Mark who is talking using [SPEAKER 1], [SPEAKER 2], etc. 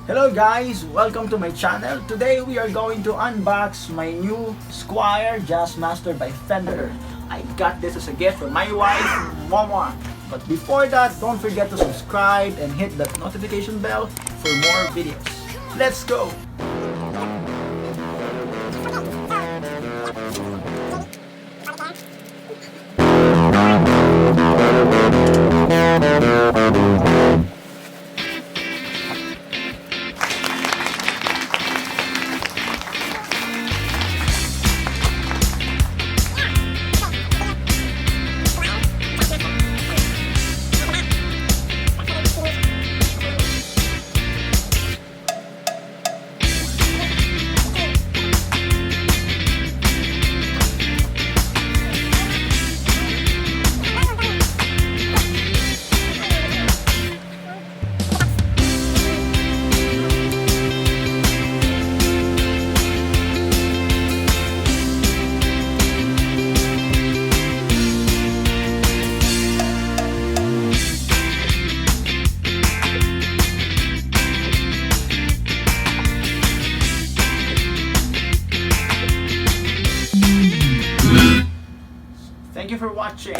[SPEAKER 1] Hello guys! Welcome to my channel. Today we are going to unbox my new SQUIER JAZZMASTER by Fender. I got this as a gift from my wife, Momo. But before that, don't forget to subscribe and hit that notification bell for more videos. Let's go! Thank you for watching.